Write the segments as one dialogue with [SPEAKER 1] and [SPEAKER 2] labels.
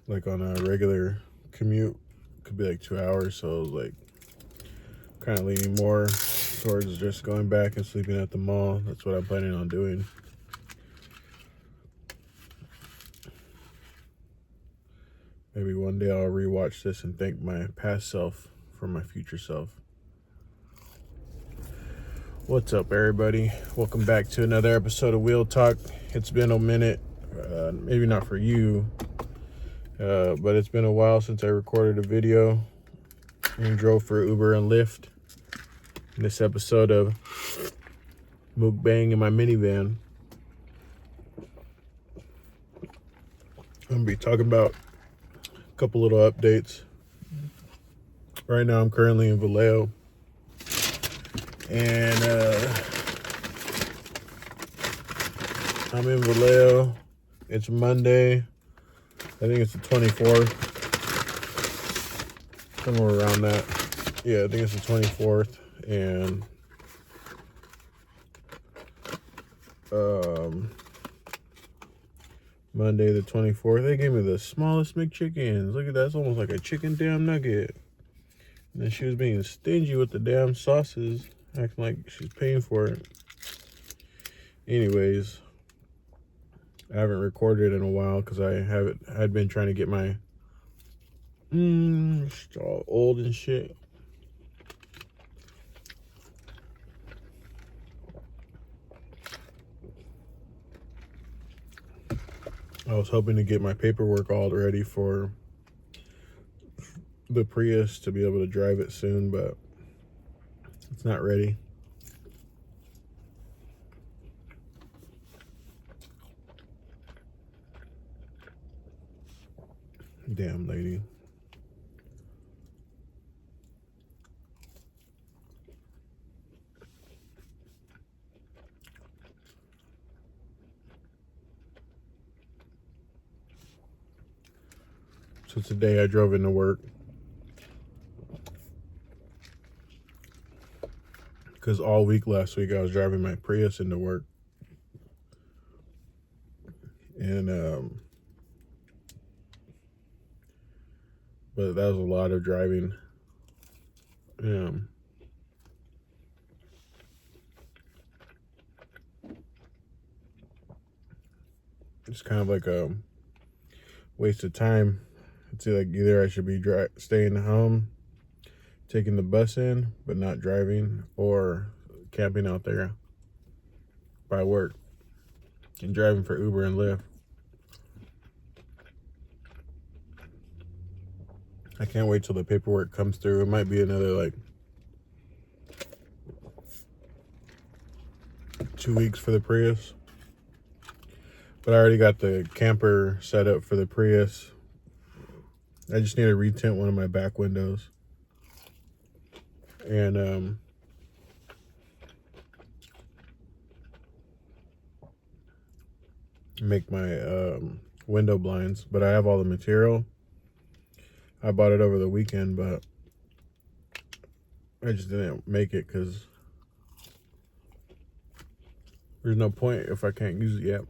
[SPEAKER 1] like on a regular commute, could be like 2 hours. So I was like kind of leaning more towards just going back and sleeping at the mall. That's what I'm planning on doing. Maybe one day I'll rewatch this and thank my past self for my future self. What's up, everybody? Welcome back to another episode of Wheel Talk. It's been a minute, maybe not for you, but it's been a while since I recorded a video and drove for Uber and Lyft. In this episode of Mukbang in my minivan, I'm going to be talking about a couple little updates. Right now, I'm currently in Vallejo, and I'm in Vallejo. It's Monday. I think it's the 24th. Somewhere around that. Yeah, I think it's the 24th. And Monday the 24th, they gave me the smallest McChickens. Look at that. It's almost like a chicken damn nugget. And then she was being stingy with the damn sauces, acting like she's paying for it. Anyways, I haven't recorded in a while because I'd been trying to get my it's all old and shit. I was hoping to get my paperwork all ready for the Prius to be able to drive it soon, but it's not ready. Damn lady. So today I drove into work because all week last week I was driving my Prius into work. And but that was a lot of driving. It's kind of like a waste of time. It's like either I should be staying home, taking the bus in, but not driving, or camping out there by work and driving for Uber and Lyft. I can't wait till the paperwork comes through. It might be another like 2 weeks for the Prius. But I already got the camper set up for the Prius. I just need to retint one of my back windows. And make my window blinds. But I have all the material. I bought it over the weekend, but I just didn't make it because there's no point if I can't use it yet.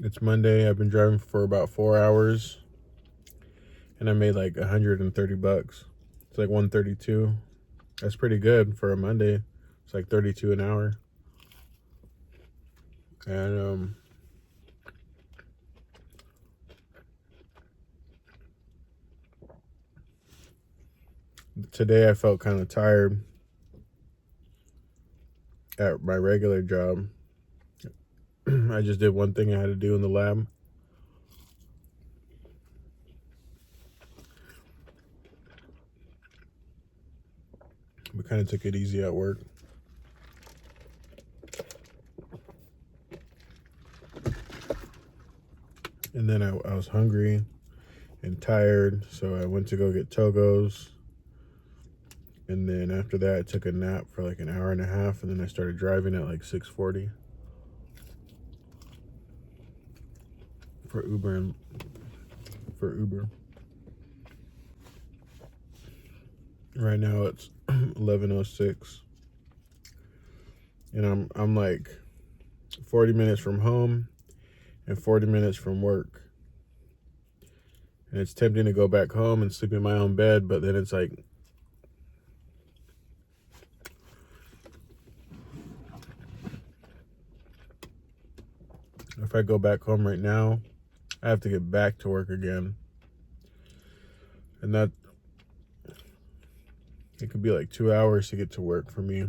[SPEAKER 1] It's Monday. I've been driving for about 4 hours, and I made like $130. It's like 132. That's pretty good for a Monday. It's like 32 an hour. And today I felt kind of tired at my regular job. I just did one thing I had to do in the lab. We kind of took it easy at work. And then I was hungry and tired, so I went to go get Togo's. And then after that, I took a nap for like an hour and a half, and then I started driving at like 6:40 for Uber. Right now it's 11:06, and I'm like 40 minutes from home, and 40 minutes from work. And it's tempting to go back home and sleep in my own bed, but then it's like, if I go back home right now, I have to get back to work again. And that, it could be like 2 hours to get to work for me.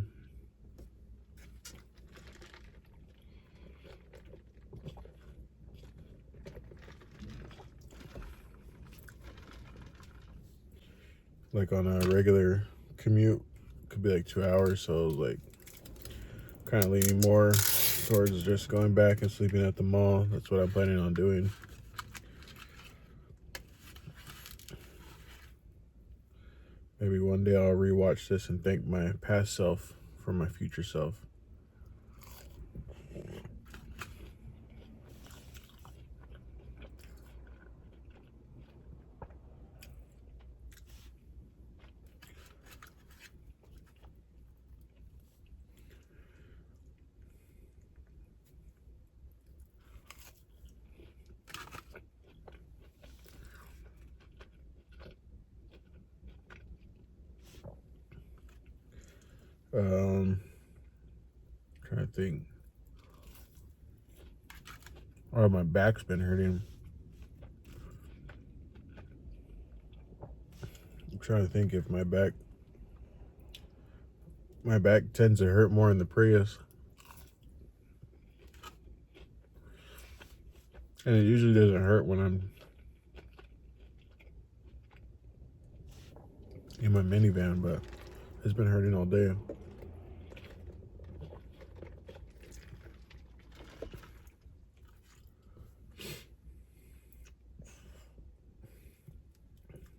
[SPEAKER 1] Like on a regular commute, could be like 2 hours. So like kind of leaning more towards just going back and sleeping at the mall. That's what I'm planning on doing. Maybe one day I'll rewatch this and thank my past self for my future self. Trying to think. Oh, my back's been hurting. I'm trying to think if my back tends to hurt more in the Prius. And it usually doesn't hurt when I'm in my minivan, but it's been hurting all day.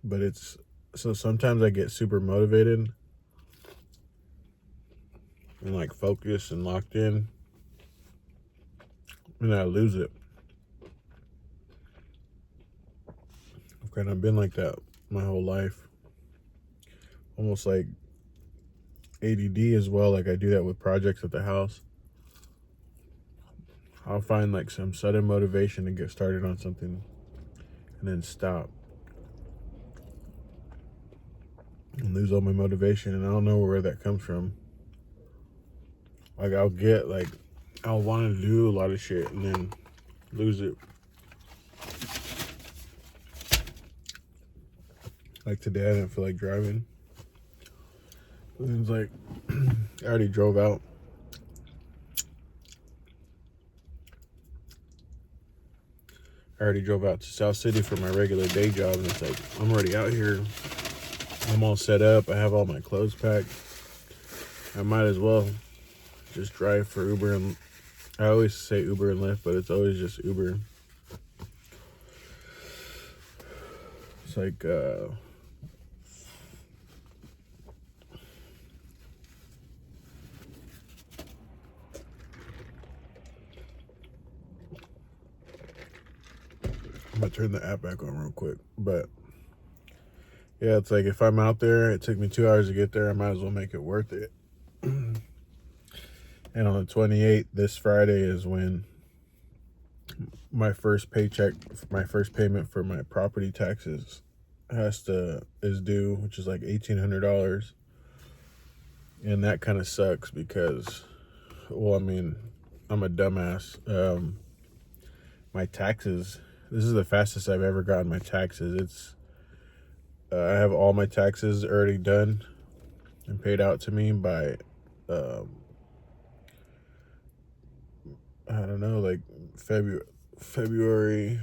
[SPEAKER 1] But it's, so sometimes I get super motivated and like focused and locked in, and I lose it. I've kind of been like that my whole life. Almost like ADD as well. Like I do that with projects at the house. I'll find like some sudden motivation to get started on something and then stop and lose all my motivation, and I don't know where that comes from. Like I'll want to do a lot of shit and then lose it. Like today I didn't feel like driving. And it's like I already drove out. To South City for my regular day job, and it's like I'm already out here. I'm all set up. I have all my clothes packed. I might as well just drive for Uber, and I always say Uber and Lyft, but it's always just Uber. It's like I'm gonna turn the app back on real quick. But yeah, it's like if I'm out there, it took me 2 hours to get there, I might as well make it worth it. And on the 28th, this Friday, is when my first payment for my property taxes is due, which is like $1,800. And that kind of sucks because, well, I mean, I'm a dumbass. My taxes, this is the fastest I've ever gotten my taxes. It's I have all my taxes already done and paid out to me by I don't know, like February,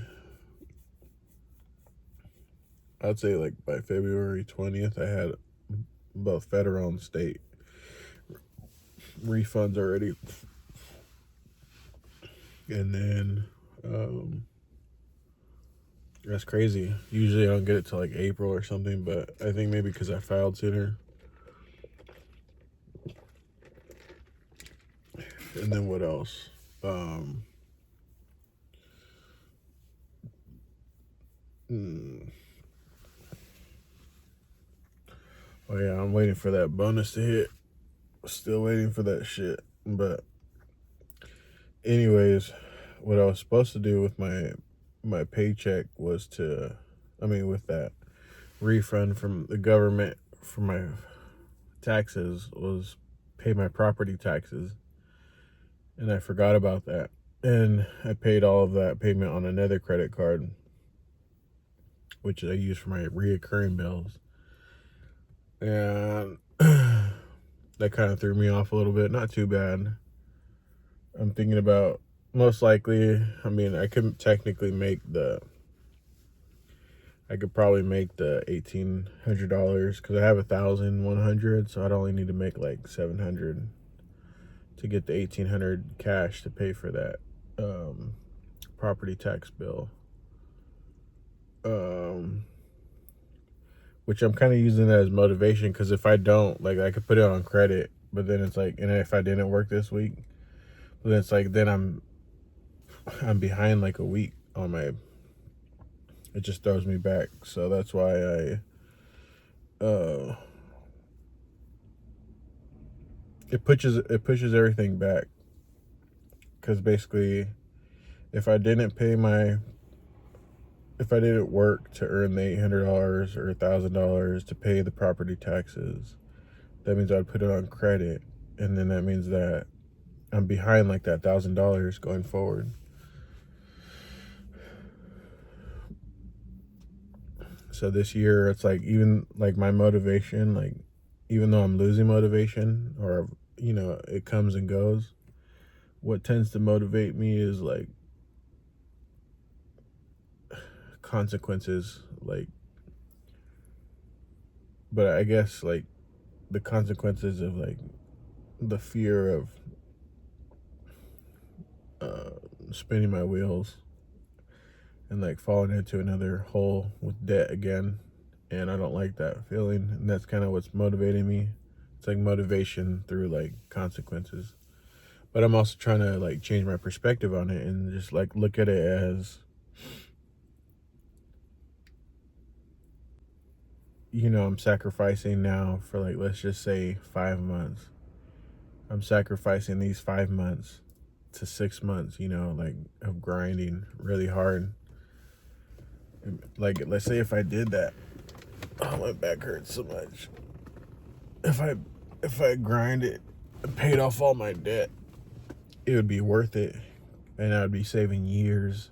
[SPEAKER 1] I'd say like by February 20th, I had both federal and state refunds already. And then, that's crazy. Usually I don't get it till like April or something, but I think maybe because I filed sooner. And then what else? Oh yeah, I'm waiting for that bonus to hit. Still waiting for that shit. But anyways, what I was supposed to do with my paycheck was with that refund from the government for my taxes, was pay my property taxes. And I forgot about that. And I paid all of that payment on another credit card, which I use for my reoccurring bills. And that kind of threw me off a little bit. Not too bad. I'm thinking about, most likely, I could technically I could probably make the $1,800 because I have 1,100, so I'd only need to make like 700 to get the 1,800 cash to pay for that property tax bill. Which I'm kind of using that as motivation, because if I don't, like, I could put it on credit, but then it's like, and if I didn't work this week, then it's like, then I'm behind like a week on my, it just throws me back. So that's why it pushes everything back, because basically if I didn't work to earn the $800 or $1,000 to pay the property taxes, that means I'd put it on credit, and then that means that I'm behind like that $1,000 going forward. So this year, it's like, even like my motivation, like, even though I'm losing motivation, or it comes and goes, what tends to motivate me is like consequences, like, but I guess like the consequences of like the fear of spinning my wheels and like falling into another hole with debt again. And I don't like that feeling, and that's kind of what's motivating me. It's like motivation through like consequences. But I'm also trying to like change my perspective on it and just like look at it as, I'm sacrificing now for, like, let's just say 5 months. I'm sacrificing these 5 months to 6 months, like, of grinding really hard. Like, let's say if I did that, oh, my back hurts so much. If I grind it and paid off all my debt, it would be worth it, and I'd be saving years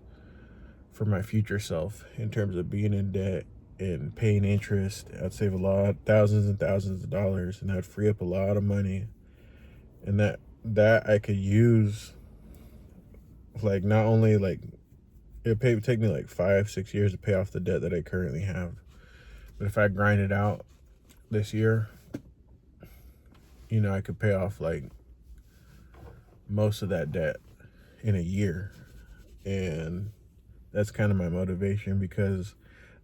[SPEAKER 1] for my future self in terms of being in debt and paying interest. I'd save a lot, thousands and thousands of dollars, and I'd free up a lot of money, and that I could use, like, not only like it'd take me like 5-6 years to pay off the debt that I currently have, but if I grind it out this year, I could pay off like most of that debt in a year. And that's kind of my motivation, because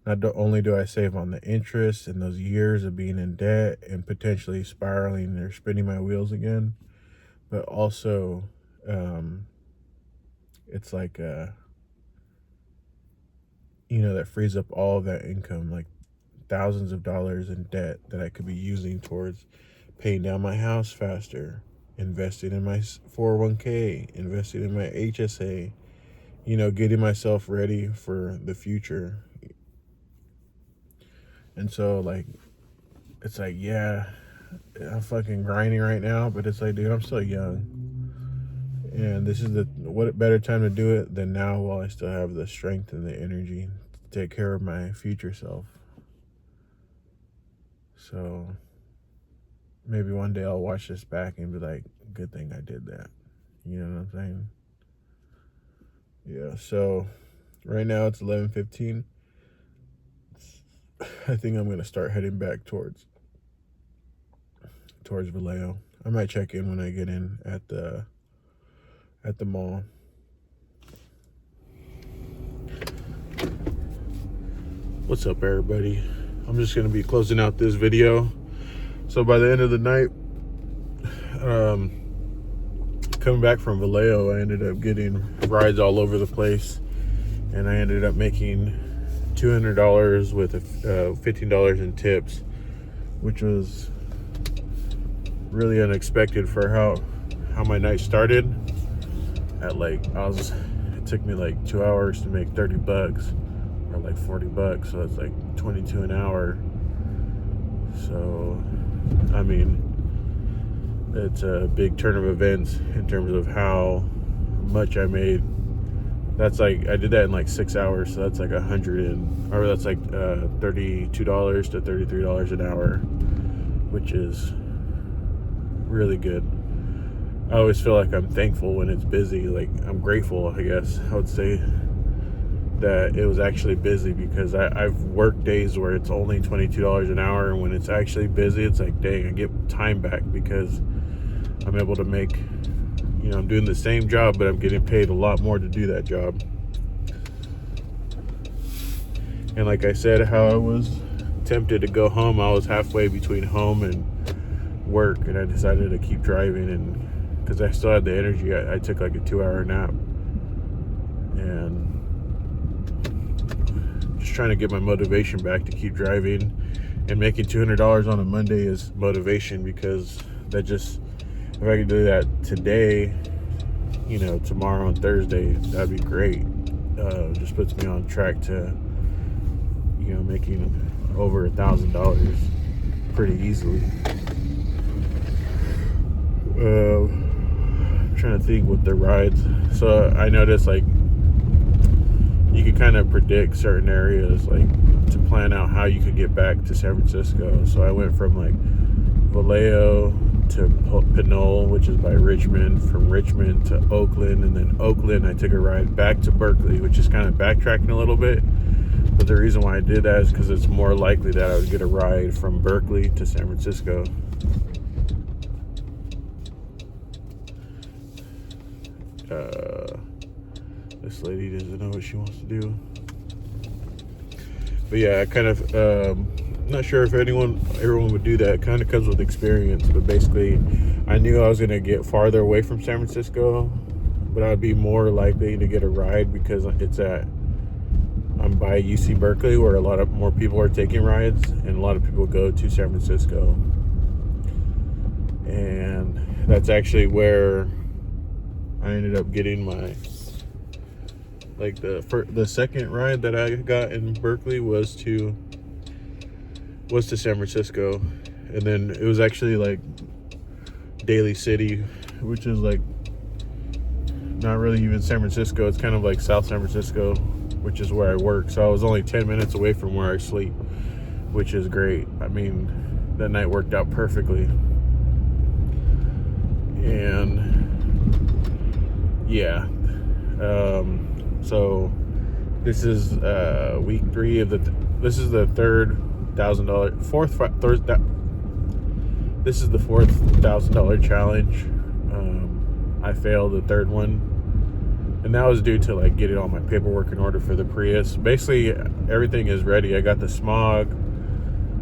[SPEAKER 1] not only do I save on the interest and those years of being in debt and potentially spiraling or spinning my wheels again, but also it's like that frees up all of that income, like thousands of dollars in debt that I could be using towards paying down my house faster, investing in my 401k, investing in my HSA, getting myself ready for the future. And so, like, it's like, yeah, I'm fucking grinding right now, but it's like, dude, I'm still young. And this is what better time to do it than now, while I still have the strength and the energy to take care of my future self. So maybe one day I'll watch this back and be like, good thing I did that. You know what I'm saying? Yeah, so right now it's 11:15. I think I'm going to start heading back towards Vallejo. I might check in when I get in at the mall. What's up, everybody? I'm just going to be closing out this video. So by the end of the night, coming back from Vallejo, I ended up getting rides all over the place, and I ended up making $200 with $15 in tips, which was really unexpected for how my night started. At like, took me like 2 hours to make $30 or like $40, so it's like 22 an hour. So I mean, it's a big turn of events in terms of how much I made. That's like, I did that in like 6 hours, so that's like that's like $32 to $33 an hour, which is really good. I always feel like I'm thankful when it's busy. Like, I'm grateful, I guess I would say, that it was actually busy, because I've worked days where it's only $22 an hour, and when it's actually busy, it's like, dang, I get time back because I'm able to make, I'm doing the same job, but I'm getting paid a lot more to do that job. And like I said, how I was tempted to go home, I was halfway between home and work, and I decided to keep driving, and because I still had the energy, I took like a 2-hour nap, and just trying to get my motivation back to keep driving. And making $200 on a Monday is motivation, because that just, if I could do that today, tomorrow and Thursday, that'd be great. Just puts me on track to, making over $1,000 pretty easily. I'm trying to think with the rides. So I noticed, like, you could kind of predict certain areas, like, to plan out how you could get back to San Francisco. So I went from like Vallejo to Pinole, which is by Richmond, from Richmond to Oakland, and then Oakland I took a ride back to Berkeley, which is kind of backtracking a little bit. But the reason why I did that is because it's more likely that I would get a ride from Berkeley to San Francisco. This lady doesn't know what she wants to do. But yeah, I kind of, not sure if everyone would do that. It kind of comes with experience. But basically, I knew I was going to get farther away from San Francisco, but I'd be more likely to get a ride because I'm by UC Berkeley, where a lot of more people are taking rides, and a lot of people go to San Francisco. And that's actually where I ended up getting my, like, the second ride that I got in Berkeley was to San Francisco. And then it was actually like Daly City, which is like not really even San Francisco. It's kind of like South San Francisco, which is where I work. So I was only 10 minutes away from where I sleep, which is great. I mean, that night worked out perfectly. And yeah, so this is week 3 of this is the this is the fourth $1,000 challenge. I failed the third one, and that was due to like getting all my paperwork in order for the Prius. Basically, everything is ready. I got the smog,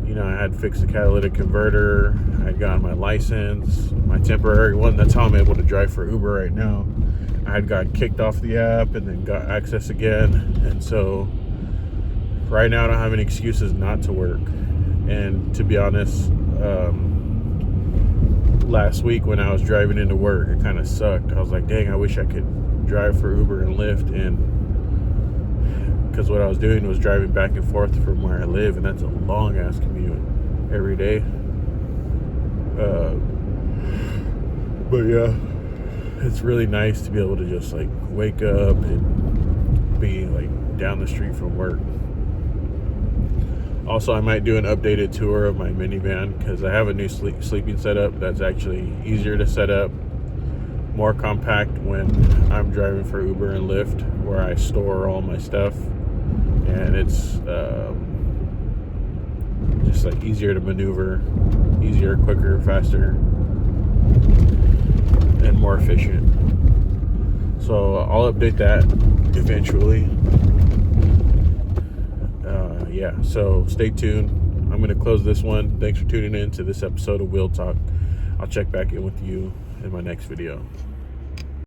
[SPEAKER 1] I had fixed the catalytic converter, I had gotten my license, my temporary one. That's how I'm able to drive for Uber right now. I had gotten kicked off the app and then got access again, and so right now I don't have any excuses not to work. And to be honest, last week when I was driving into work, it kind of sucked. I was like, dang, I wish I could drive for Uber and Lyft, and because what I was doing was driving back and forth from where I live, and that's a long ass commute every day. But yeah, it's really nice to be able to just like wake up and be like down the street from work. Also, I might do an updated tour of my minivan, because I have a new sleeping setup that's actually easier to set up, more compact when I'm driving for Uber and Lyft, where I store all my stuff, and it's just like easier to maneuver, easier, quicker, faster, and more efficient. So I'll update that eventually. Yeah, so stay tuned. I'm going to close this one. Thanks for tuning in to this episode of Wheel Talk. I'll check back in with you in my next video.